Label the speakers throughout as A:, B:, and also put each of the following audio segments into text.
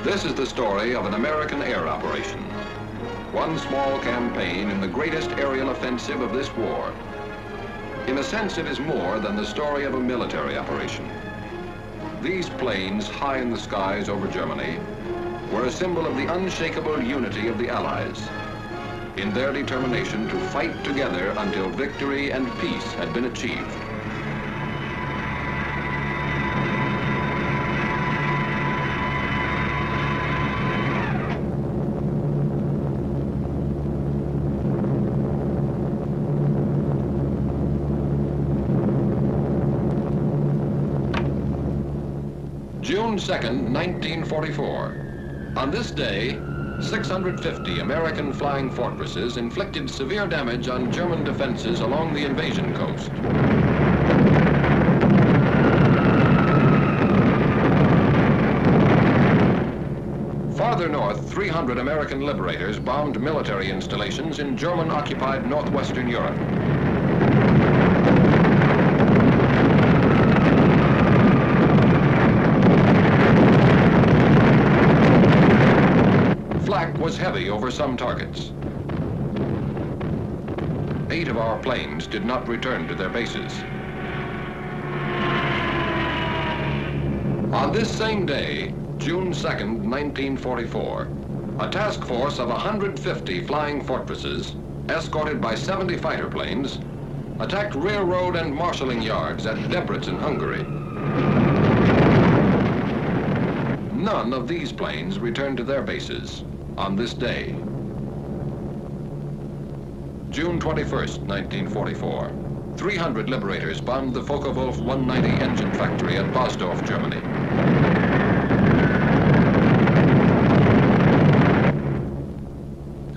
A: This is the story of an American air operation. One small campaign in the greatest aerial offensive of this war. In a sense, it is more than the story of a military operation. These planes, high in the skies over Germany, were a symbol of the unshakable unity of the Allies in their determination to fight together until victory and peace had been achieved. June 2nd, 1944. On this day, 650 American flying fortresses inflicted severe damage on German defenses along the invasion coast. Farther north, 300 American liberators bombed military installations in German-occupied northwestern Europe. Flak was heavy over some targets. 8 of our planes did not return to their bases. On this same day, June 2nd, 1944, a task force of 150 flying fortresses, escorted by 70 fighter planes, attacked railroad and marshalling yards at Debrecen, Hungary. None of these planes returned to their bases on this day. June 21st, 1944. 300 liberators bombed the Focke-Wulf 190 engine factory at Bosdorf, Germany.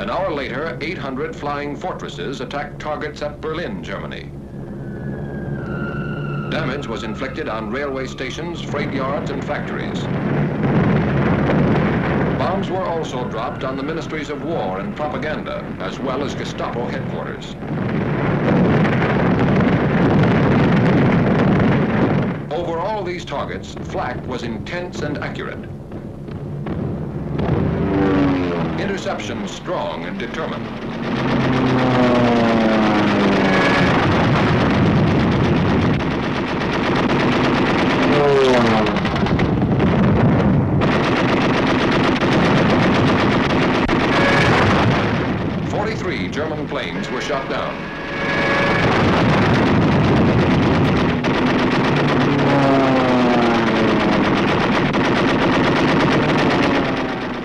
A: An hour later, 800 flying fortresses attacked targets at Berlin, Germany. Damage was inflicted on railway stations, freight yards, and factories. Bombs were also dropped on the ministries of war and propaganda, as well as Gestapo headquarters. Over all these targets, flak was intense and accurate. Interception strong and determined. German planes were shot down.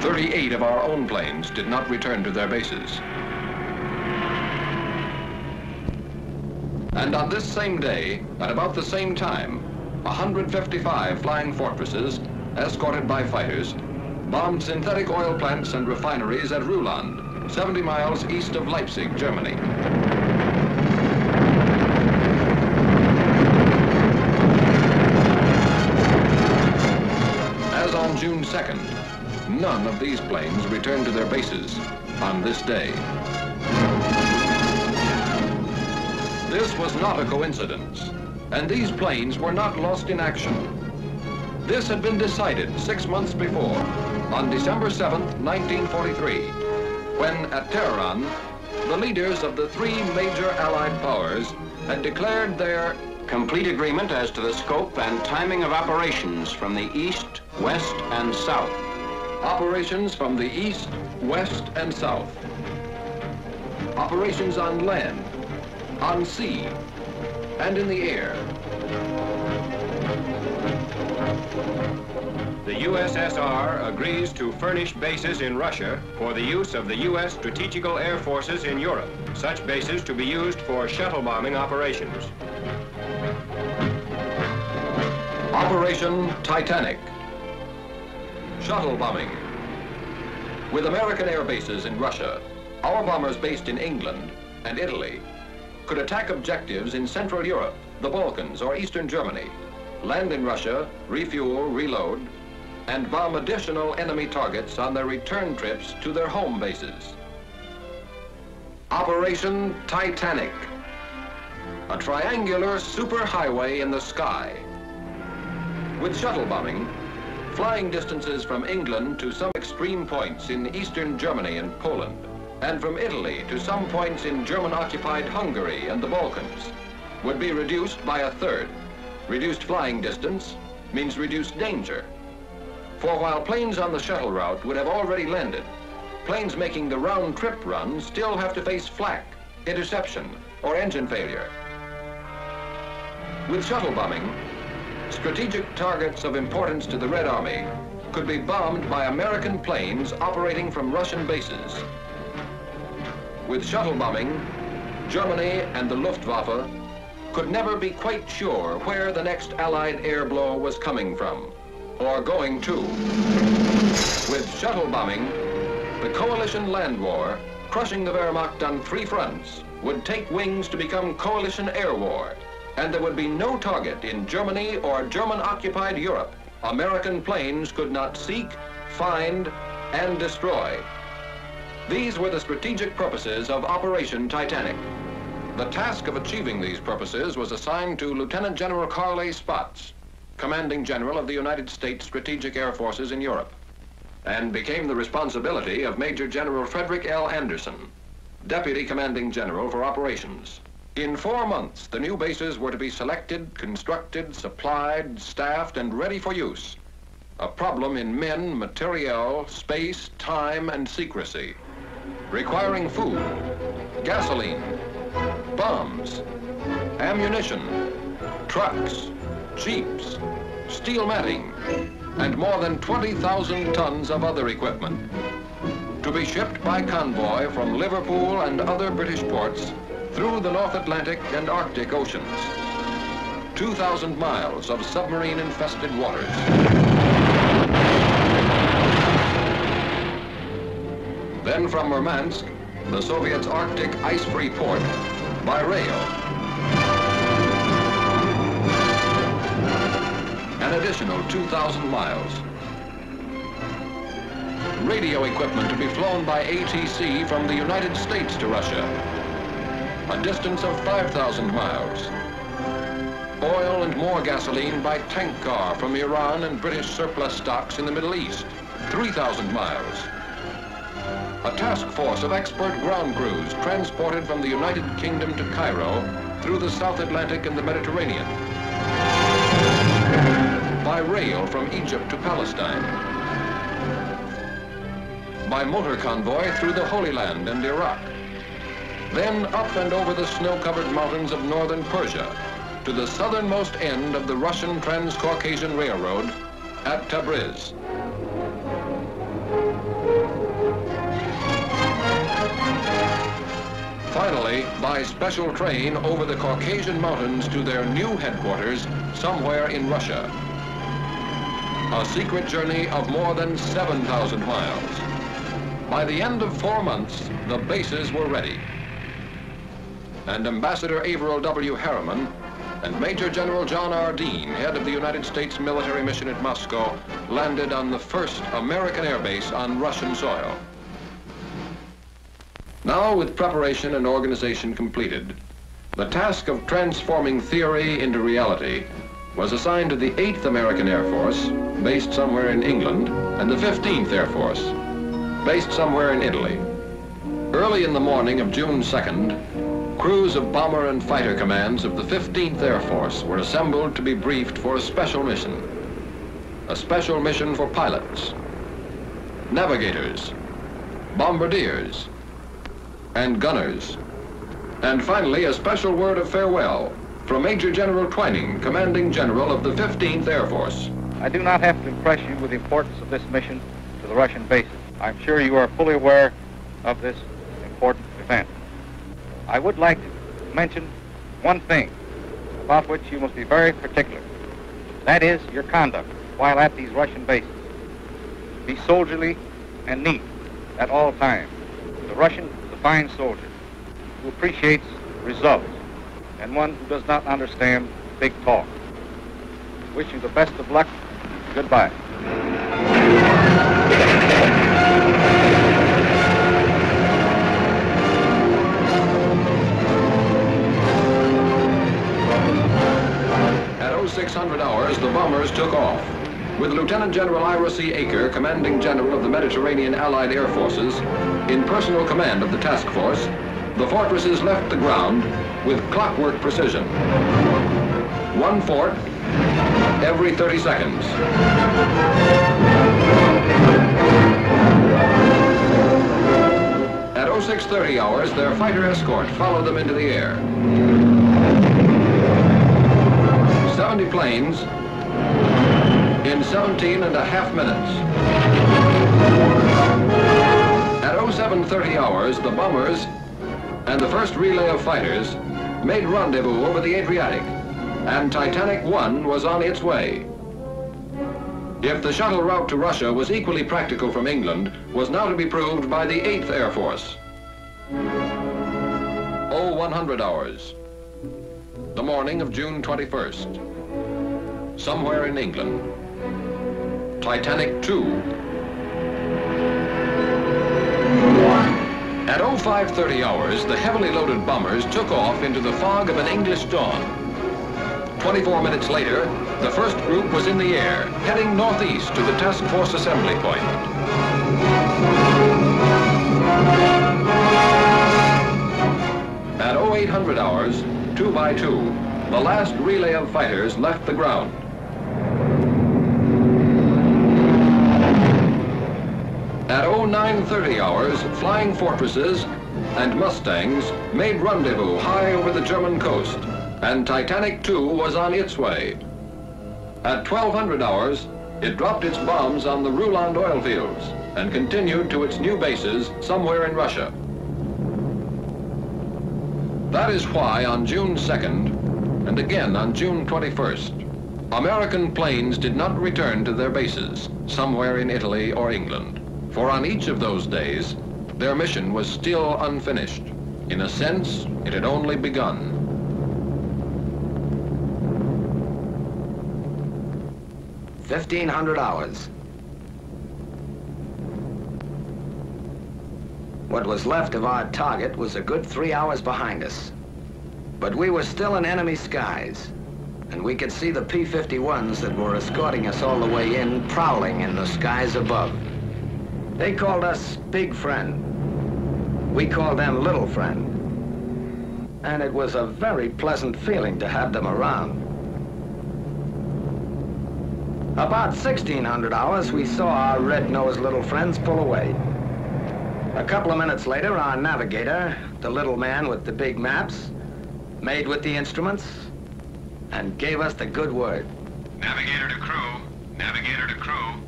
A: "38 of our own planes did not return to their bases. And on this same day, at about the same time, 155 flying fortresses, escorted by fighters, bombed synthetic oil plants and refineries at Ruhland, 70 miles east of Leipzig, Germany. As on June 2nd, none of these planes returned to their bases on this day. This was not a coincidence, and these planes were not lost in action. This had been decided 6 months before, on December 7th, 1943, when at Tehran, the leaders of the 3 major Allied powers had declared their complete agreement as to the scope and timing of operations from the east, west, and south. Operations from the east, west, and south. Operations on land, on sea, and in the air.
B: The USSR agrees to furnish bases in Russia for the use of the U.S. strategical air forces in Europe, such bases to be used for shuttle bombing operations.
A: Operation Titanic. Shuttle bombing. With American air bases in Russia, our bombers based in England and Italy could attack objectives in Central Europe, the Balkans, or Eastern Germany, land in Russia, refuel, reload, and bomb additional enemy targets on their return trips to their home bases. Operation Titanic, a triangular superhighway in the sky. With shuttle bombing, flying distances from England to some extreme points in eastern Germany and Poland, and from Italy to some points in German-occupied Hungary and the Balkans, would be reduced by a third. Reduced flying distance means reduced danger. For while planes on the shuttle route would have already landed, planes making the round-trip run still have to face flak, interception, or engine failure. With shuttle bombing, strategic targets of importance to the Red Army could be bombed by American planes operating from Russian bases. With shuttle bombing, Germany and the Luftwaffe could never be quite sure where the next Allied air blow was coming from, or going to. With shuttle bombing, the coalition land war, crushing the Wehrmacht on 3 fronts, would take wings to become coalition air war, and there would be no target in Germany or German-occupied Europe American planes could not seek, find, and destroy. These were the strategic purposes of Operation Titanic. The task of achieving these purposes was assigned to Lieutenant General Carl A. Spaatz, Commanding General of the United States Strategic Air Forces in Europe, and became the responsibility of Major General Frederick L. Anderson, Deputy Commanding General for Operations. In 4 months, the new bases were to be selected, constructed, supplied, staffed, and ready for use. A problem in men, materiel, space, time, and secrecy, requiring food, gasoline, bombs, ammunition, trucks, jeeps, steel matting, and more than 20,000 tons of other equipment, to be shipped by convoy from Liverpool and other British ports through the North Atlantic and Arctic Oceans. 2,000 miles of submarine-infested waters. Then from Murmansk, the Soviets' Arctic ice-free port, by rail. An additional 2,000 miles. Radio equipment to be flown by ATC from the United States to Russia. A distance of 5,000 miles. Oil and more gasoline by tank car from Iran and British surplus stocks in the Middle East, 3,000 miles. A task force of expert ground crews transported from the United Kingdom to Cairo through the South Atlantic and the Mediterranean. By rail from Egypt to Palestine. By motor convoy through the Holy Land and Iraq. Then up and over the snow-covered mountains of northern Persia to the southernmost end of the Russian Trans-Caucasian Railroad at Tabriz. Finally, by special train over the Caucasian Mountains to their new headquarters somewhere in Russia. A secret journey of more than 7,000 miles. By the end of 4 months, the bases were ready. And Ambassador Averill W. Harriman and Major General John R. Dean, head of the United States military mission at Moscow, landed on the first American air base on Russian soil. Now, with preparation and organization completed, the task of transforming theory into reality was assigned to the 8th American Air Force, based somewhere in England, and the 15th Air Force, based somewhere in Italy. Early in the morning of June 2nd, crews of bomber and fighter commands of the 15th Air Force were assembled to be briefed for a special mission. A special mission for pilots, navigators, bombardiers, and gunners. And finally, a special word of farewell from Major General Twining, Commanding General of the 15th Air Force.
C: I do not have to impress you with the importance of this mission to the Russian bases. I'm sure you are fully aware of this important event. I would like to mention one thing about which you must be very particular. That is your conduct while at these Russian bases. Be soldierly and neat at all times. The Russian is a fine soldier who appreciates results and one who does not understand big talk. Wish you the best of luck. Goodbye.
A: At 0600 hours, the bombers took off, with Lieutenant Lieutenant General Ira C. Aker, Commanding General of the Mediterranean Allied Air Forces, in personal command of the task force, the fortresses left the ground with clockwork precision. One fort every 30 seconds. At 0630 hours, their fighter escort followed them into the air. 70 planes in 17.5 minutes. At 0730 hours, the bombers and the first relay of fighters made rendezvous over the Adriatic, and Titanic I was on its way. If the shuttle route to Russia was equally practical from England, was now to be proved by the 8th Air Force. 0100 hours, the morning of June 21st. Somewhere in England, Titanic II. At 0530 hours, the heavily loaded bombers took off into the fog of an English dawn. 24 minutes later, the first group was in the air, heading northeast to the task force assembly point. At 0800 hours, 2 by 2, the last relay of fighters left the ground. At 0930 hours, flying fortresses and Mustangs made rendezvous high over the German coast, and Titanic II was on its way. At 1200 hours, it dropped its bombs on the Ruland oil fields and continued to its new bases somewhere in Russia. That is why on June 2nd, and again on June 21st, American planes did not return to their bases somewhere in Italy or England. For on each of those days, their mission was still unfinished. In a sense, it had only begun.
D: $1,500. What was left of our target was a good 3 hours behind us. But we were still in enemy skies, and we could see the P-51s that were escorting us all the way in, prowling in the skies above. They called us Big Friend. We called them Little Friend. And it was a very pleasant feeling to have them around. About 1600 hours, we saw our red-nosed little friends pull away. A couple of minutes later, our navigator, the little man with the big maps, made with the instruments, and gave us the good word.
B: Navigator to crew, navigator to crew.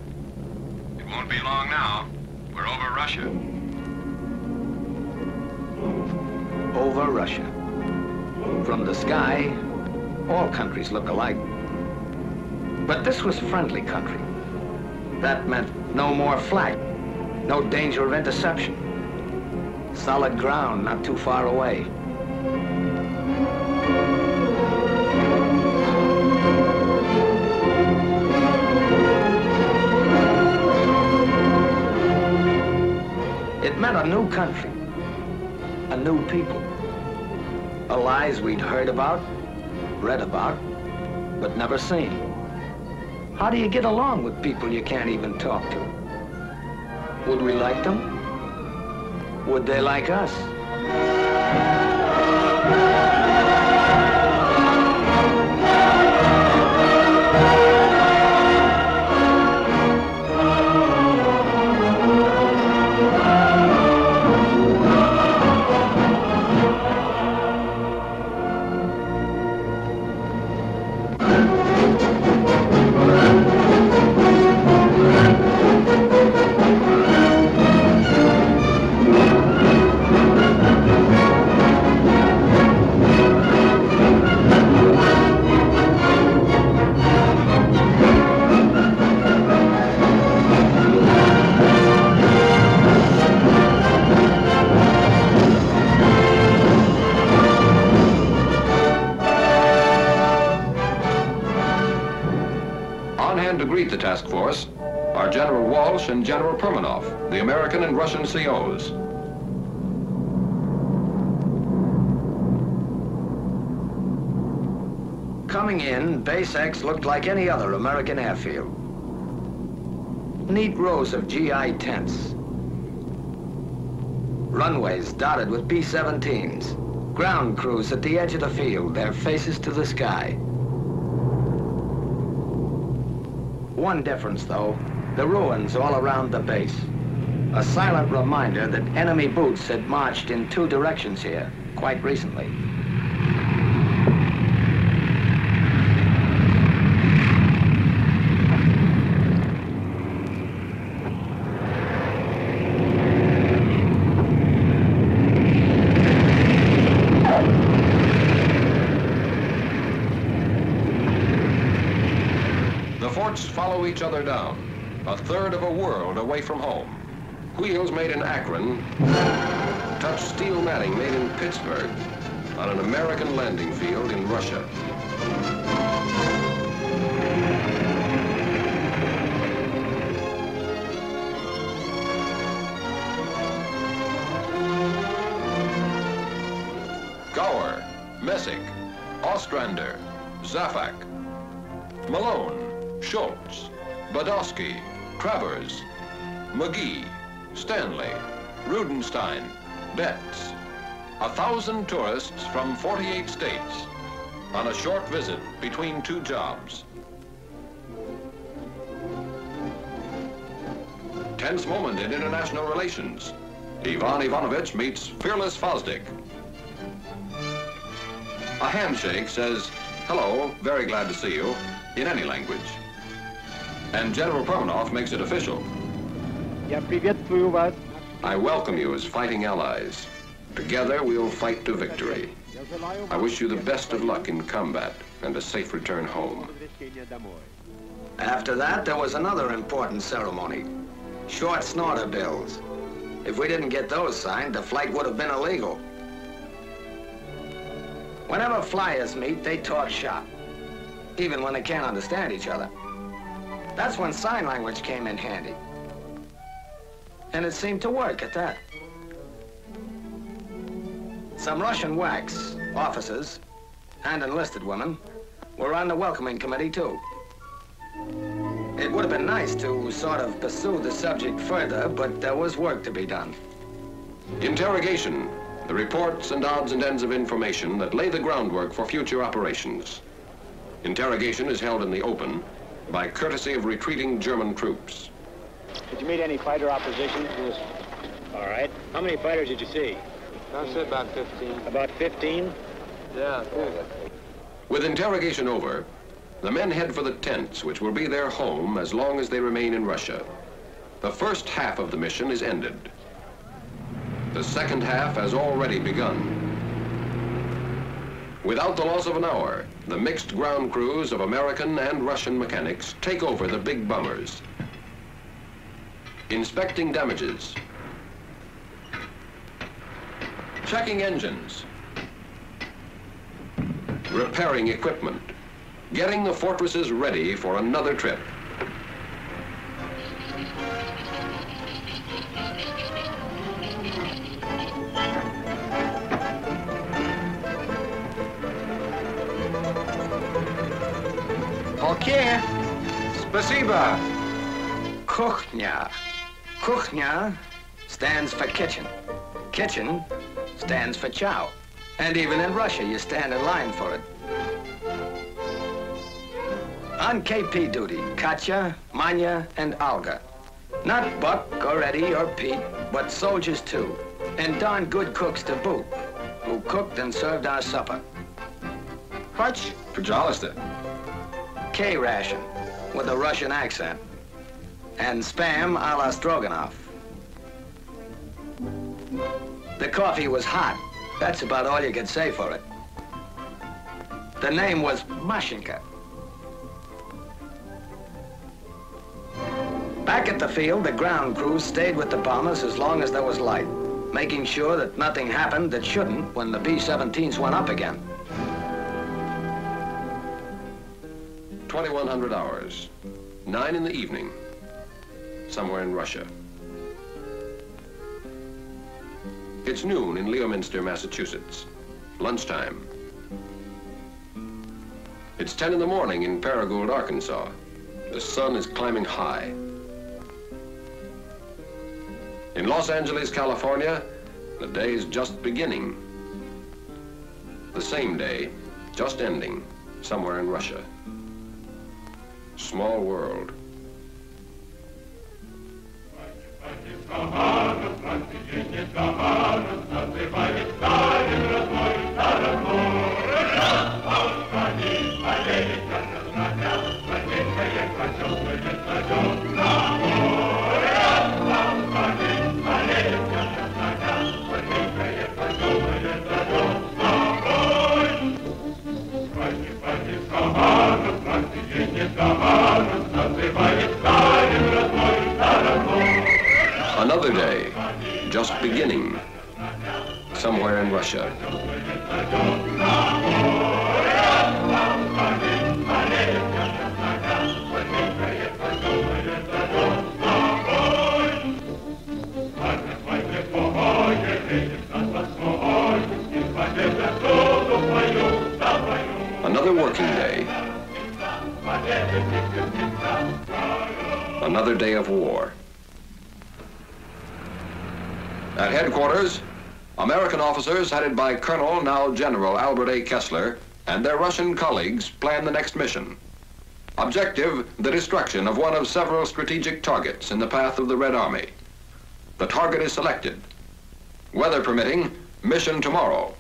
B: It won't be long now. We're over Russia.
D: Over Russia. From the sky, all countries look alike. But this was friendly country. That meant no more flak, no danger of interception. Solid ground not too far away. It meant a new country, a new people. Allies we'd heard about, read about, but never seen. How do you get along with people you can't even talk to? Would we like them? Would they like us?
A: The task force are General Walsh and General Permanoff, the American and Russian COs.
D: Coming in, Base X looked like any other American airfield. neat rows of GI tents. Runways dotted with B-17s. Ground crews at the edge of the field, their faces to the sky. One difference, though, the ruins all around the base. A silent reminder that enemy boots had marched in two directions here quite recently.
A: Follow each other down, a third of a world away from home. Wheels made in Akron touch steel matting made in Pittsburgh on an American landing field in Russia. Gower, Messick, Ostrander, Zafak, Malone, Schultz, Badowski, Travers, McGee, Stanley, Rudenstein, Betts. 1,000 tourists from 48 states on a short visit between two jobs. Tense moment in international relations. Ivan Ivanovich meets fearless Fosdick. A handshake says, "Hello, very glad to see you," in any language. And General Permanov makes it official. I welcome you as fighting allies. Together we'll fight to victory. I wish you the best of luck in combat and a safe return home.
D: After that, there was another important ceremony. Short snorter bills. If we didn't get those signed, the flight would have been illegal. Whenever flyers meet, they talk shop, even when they can't understand each other. That's when sign language came in handy. And it seemed to work at that. Some Russian WWII officers and enlisted women were on the welcoming committee too. It would have been nice to sort of pursue the subject further, but there was work to be done.
A: Interrogation, the reports and odds and ends of information that lay the groundwork for future operations. Interrogation is held in the open by courtesy of retreating German troops.
E: Did you meet any fighter opposition to this? All right. How many fighters did you see?
F: I said about 15.
E: About 15?
F: Yeah, good.
A: With interrogation over, the men head for the tents, which will be their home as long as they remain in Russia. The first half of the mission is ended. The second half has already begun. Without the loss of an hour, the mixed ground crews of American and Russian mechanics take over the big bombers. Inspecting damages. Checking engines. Repairing equipment. Getting the fortresses ready for another trip.
D: Okay. Spasiba. Kuchnia. Kuchnia stands for kitchen. Kitchen stands for chow. And even in Russia, you stand in line for it. On KP duty, Katya, Manya, and Olga. Not Buck or Eddie or Pete, but soldiers too. And darn good cooks to boot, who cooked and served our supper.
A: Harch, pожалуйста.
D: K-ration, with a Russian accent. And spam a la Stroganoff. The coffee was hot. That's about all you could say for it. The name was Mashinka. Back at the field, the ground crews stayed with the bombers as long as there was light, making sure that nothing happened that shouldn't when the B-17s went up again.
A: 2100 hours, 9 in the evening, somewhere in Russia. It's noon in Leominster, Massachusetts, lunchtime. It's 10 in the morning in Paragould, Arkansas. The sun is climbing high. In Los Angeles, California, the day's just beginning. The same day, just ending, somewhere in Russia. Small world. Another day, just beginning, somewhere in Russia. Another working day. Another day of war. At headquarters, American officers headed by Colonel, now General Albert A. Kessler, and their Russian colleagues plan the next mission. Objective, the destruction of one of several strategic targets in the path of the Red Army. The target is selected. Weather permitting, mission tomorrow.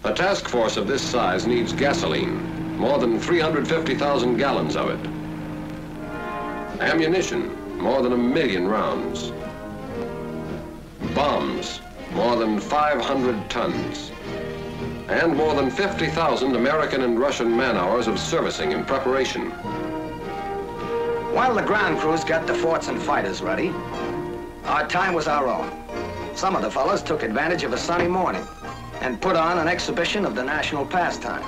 A: A task force of this size needs gasoline, more than 350,000 gallons of it. Ammunition, more than 1 million rounds. Bombs, more than 500 tons. And more than 50,000 American and Russian man-hours of servicing and preparation.
D: While the ground crews got the forts and fighters ready, our time was our own. Some of the fellows took advantage of a sunny morning and put on an exhibition of the national pastime.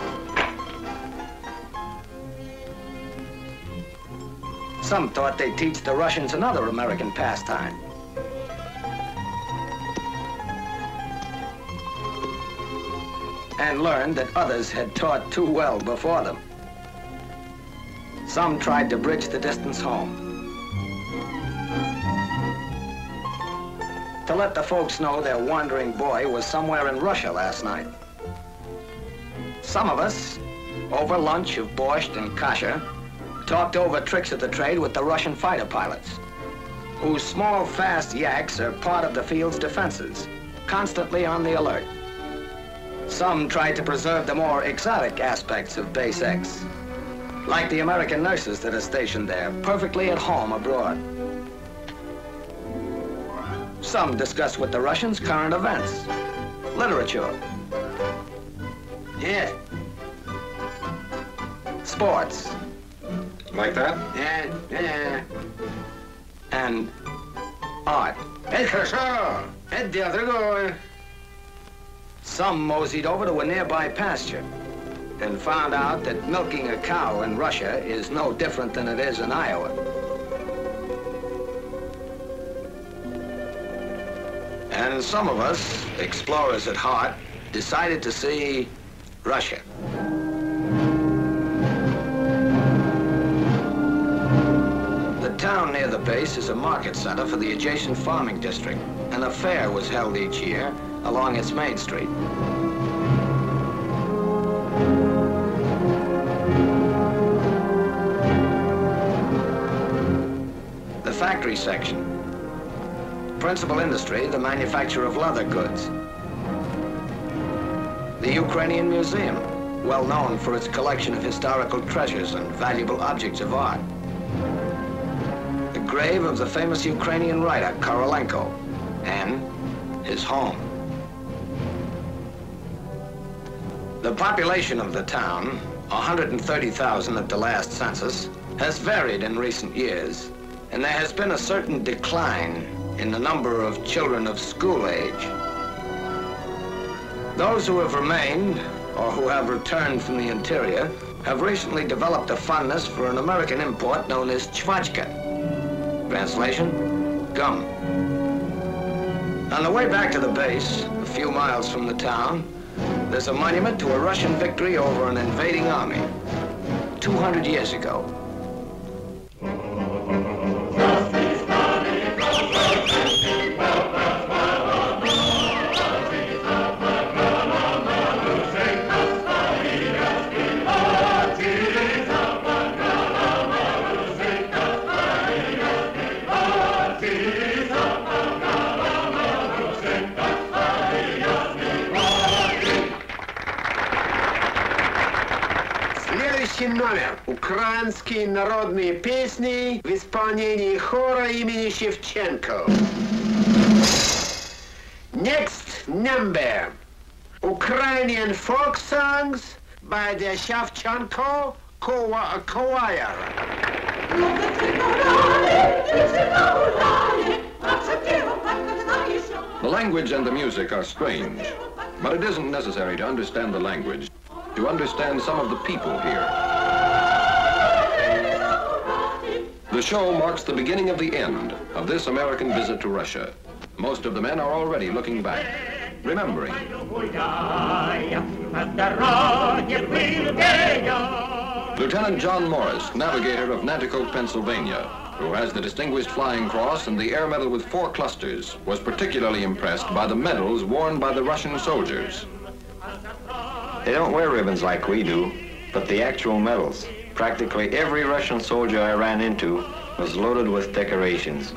D: Some thought they'd teach the Russians another American pastime. And learned that others had taught too well before them. Some tried to bridge the distance home, to let the folks know their wandering boy was somewhere in Russia last night. Some of us, over lunch of borscht and kasha, talked over tricks of the trade with the Russian fighter pilots, whose small, fast yaks are part of the field's defenses, constantly on the alert. Some tried to preserve the more exotic aspects of Base X, like the American nurses that are stationed there, perfectly at home abroad. Some discussed with the Russians current events, literature, yeah, sports.
A: Like that?
D: Yeah. And art. Some moseyed over to a nearby pasture and found out that milking a cow in Russia is no different than it is in Iowa. And some of us, explorers at heart, decided to see Russia. The town near the base is a market center for the adjacent farming district, and a fair was held each year along its main street. The factory section. Principal industry, the manufacture of leather goods. The Ukrainian Museum, well known for its collection of historical treasures and valuable objects of art. The grave of the famous Ukrainian writer, Korolenko, and his home. The population of the town, 130,000 at the last census, has varied in recent years, and there has been a certain decline in the number of children of school age. Those who have remained, or who have returned from the interior, have recently developed a fondness for an American import known as chvachka. Translation, gum. On the way back to the base, a few miles from the town, there's a monument to a Russian victory over an invading army 200 years ago.
G: Just номер. Украинские народные песни в исполнении хора имени Шевченко. Next number. Ukrainian folk songs by the Shevchenko choir.
A: The language and the music are strange, but it isn't necessary to understand the language to understand some of the people here. The show marks the beginning of the end of this American visit to Russia. Most of the men are already looking back, remembering. Lieutenant John Morris, navigator of Nanticoke, Pennsylvania, who has the Distinguished Flying Cross and the Air Medal with 4 clusters, was particularly impressed by the medals worn by the Russian soldiers.
B: They don't wear ribbons like we do, but the actual medals. Practically every Russian soldier I ran into was loaded with decorations.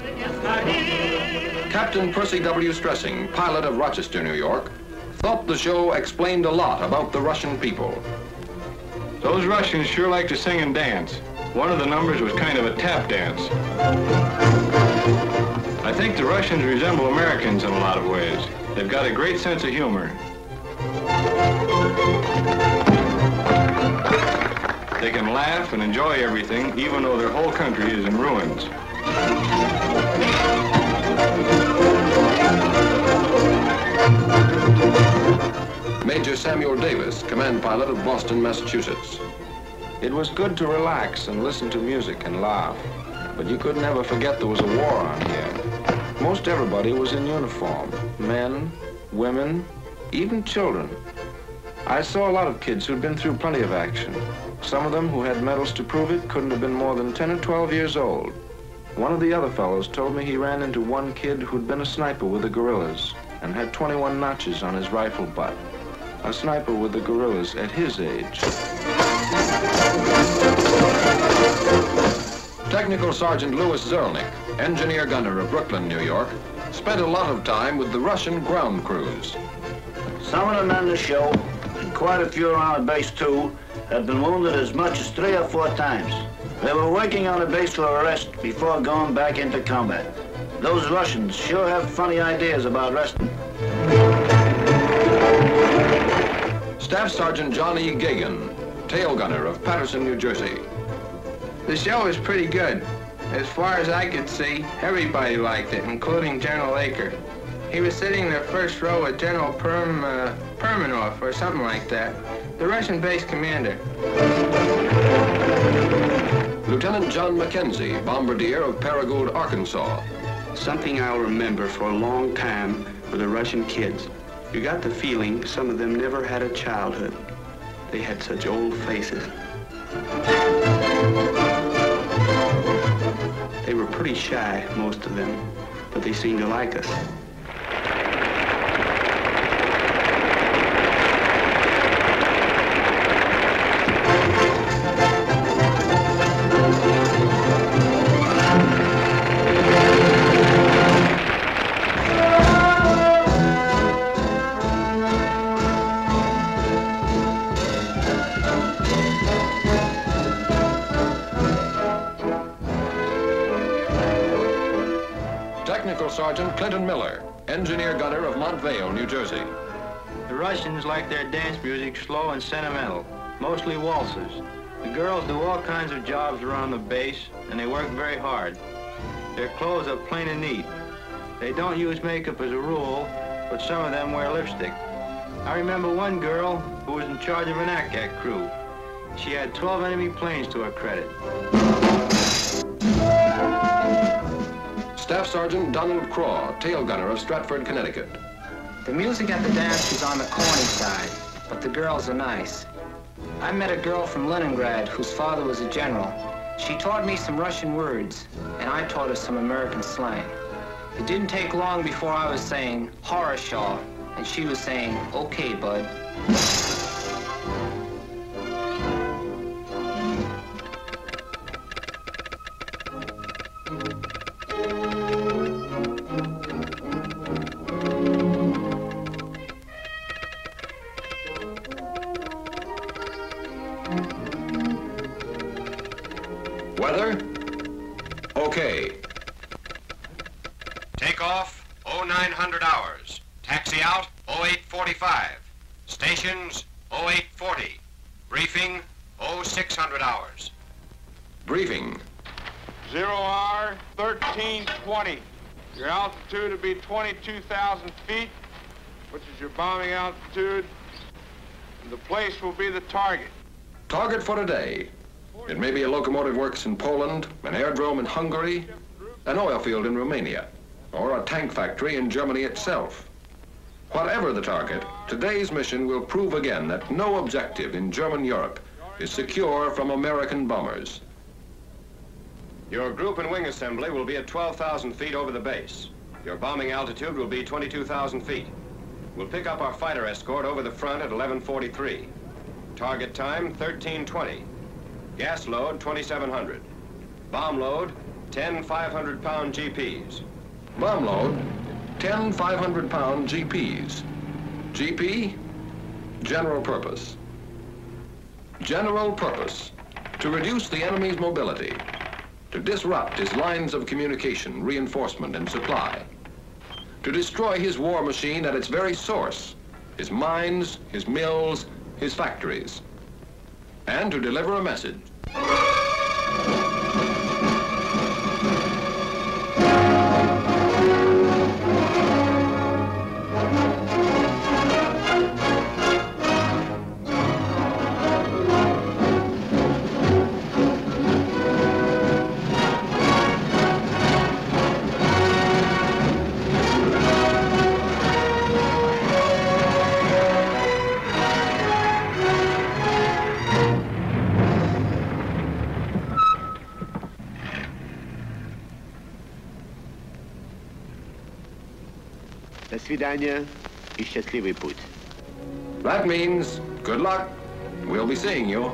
A: Captain Percy W. Stressing, pilot of Rochester, New York, thought the show explained a lot about the Russian people.
B: Those Russians sure like to sing and dance. One of the numbers was kind of a tap dance. I think the Russians resemble Americans in a lot of ways. They've got a great sense of humor. They can laugh and enjoy everything, even though their whole country is in ruins.
A: Major Samuel Davis, command pilot of Boston, Massachusetts.
H: It was good to relax and listen to music and laugh, but you could never forget there was a war on here. Most everybody was in uniform, men, women, even children. I saw a lot of kids who'd been through plenty of action. Some of them who had medals to prove it couldn't have been more than 10 or 12 years old. One of the other fellows told me he ran into one kid who'd been a sniper with the guerrillas and had 21 notches on his rifle butt. A sniper with the guerrillas at his age.
A: Technical Sergeant Louis Zerlnik, engineer gunner of Brooklyn, New York, spent a lot of time with the Russian ground crews.
I: Some of the men in the show, and quite a few around the base too, have been wounded as much as 3 or 4 times. They were working on the base for a rest before going back into combat. Those Russians sure have funny ideas about resting.
A: Staff Sergeant John E. Gagan, tail gunner of Paterson, New Jersey.
J: The show was pretty good. As far as I could see, everybody liked it, including General Aker. He was sitting in the first row with General Permanov or something like that, the Russian base commander.
A: Lieutenant John McKenzie, bombardier of Paragould, Arkansas.
K: Something I'll remember for a long time were the Russian kids. You got the feeling some of them never had a childhood. They had such old faces. They were pretty shy, most of them, but they seemed to like us.
A: Sergeant Clinton Miller, engineer gunner of Montvale, New Jersey.
L: The Russians like their dance music slow and sentimental, mostly waltzes. The girls do all kinds of jobs around the base, and they work very hard. Their clothes are plain and neat. They don't use makeup as a rule, but some of them wear lipstick. I remember one girl who was in charge of an ACAC crew. She had 12 enemy planes to her credit.
A: Staff Sergeant Donald Craw, tail gunner of Stratford, Connecticut.
M: The music at the dance is on the corny side, but the girls are nice. I met a girl from Leningrad whose father was a general. She taught me some Russian words, and I taught her some American slang. It didn't take long before I was saying, "Horror-shaw," and she was saying, "Okay, bud."
B: Takeoff, 0900 hours. Taxi out, 0845. Stations, 0840. Briefing, 0600 hours.
A: Briefing.
N: 0R 1320. Your altitude will be 22,000 feet, which is your bombing altitude, and the place will be the target.
A: Target for today. It may be a locomotive works in Poland, an aerodrome in Hungary, an oil field in Romania, or a tank factory in Germany itself. Whatever the target, today's mission will prove again that no objective in German Europe is secure from American bombers.
B: Your group and wing assembly will be at 12,000 feet over the base. Your bombing altitude will be 22,000 feet. We'll pick up our fighter escort over the front at 11:43. Target time, 13:20. Gas load, 2,700. Bomb load, 10 500-pound GPs.
A: Bomb load, 10 500-pound GPs. GP, general purpose. General purpose, to reduce the enemy's mobility, to disrupt his lines of communication, reinforcement, and supply, to destroy his war machine at its very source, his mines, his mills, his factories, and to deliver a message.
E: До свидания и счастливый путь.
A: That means good luck. We'll be seeing you.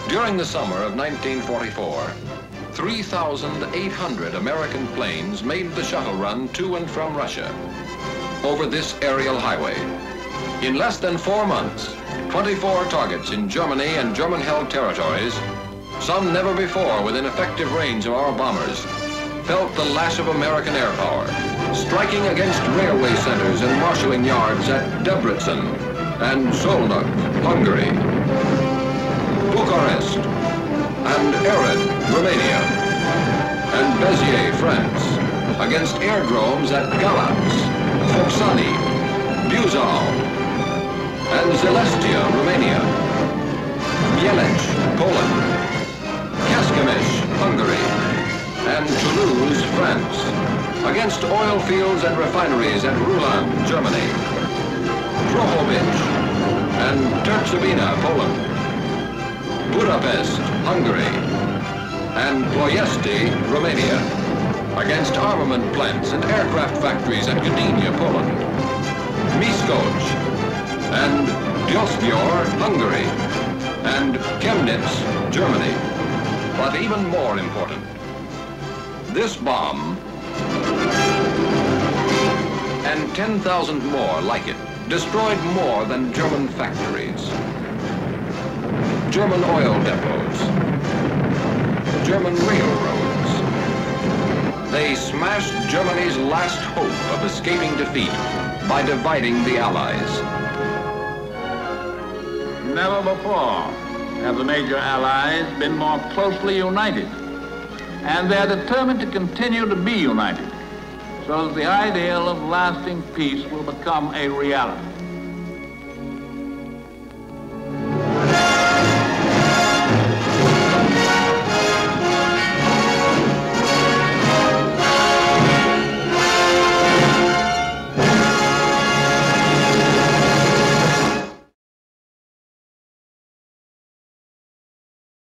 A: During the summer of 1944, 3,800 American planes made the shuttle run to and from Russia over this aerial highway. In less than 4 months, 24 targets in Germany and German-held territories, some never before within effective range of our bombers, felt the lash of American air power, striking against railway centers and marshalling yards at Debrecen and Szolnok, Hungary, Bucharest, and Ered, Romania, and Béziers, France, against airdromes at Galați, Foksani, Buzău, and Zelestia, Romania, Mielec, Poland, Kecskemés, Hungary, and Toulouse, France, against oil fields and refineries at Rulan, Germany, Drohobych, and Tercovina, Poland, Budapest, Hungary, and Ploiesti, Romania, against armament plants and aircraft factories at Gdynia, Poland, Miskolc, and Diosbior, Hungary, and Chemnitz, Yes, Germany. But even more important, this bomb and 10,000 more like it destroyed more than German factories, German oil depots, German railroads. They smashed Germany's last hope of escaping defeat by dividing the Allies.
O: Never before have the major Allies been more closely united, and they're determined to continue to be united so that the ideal of lasting peace will become a reality.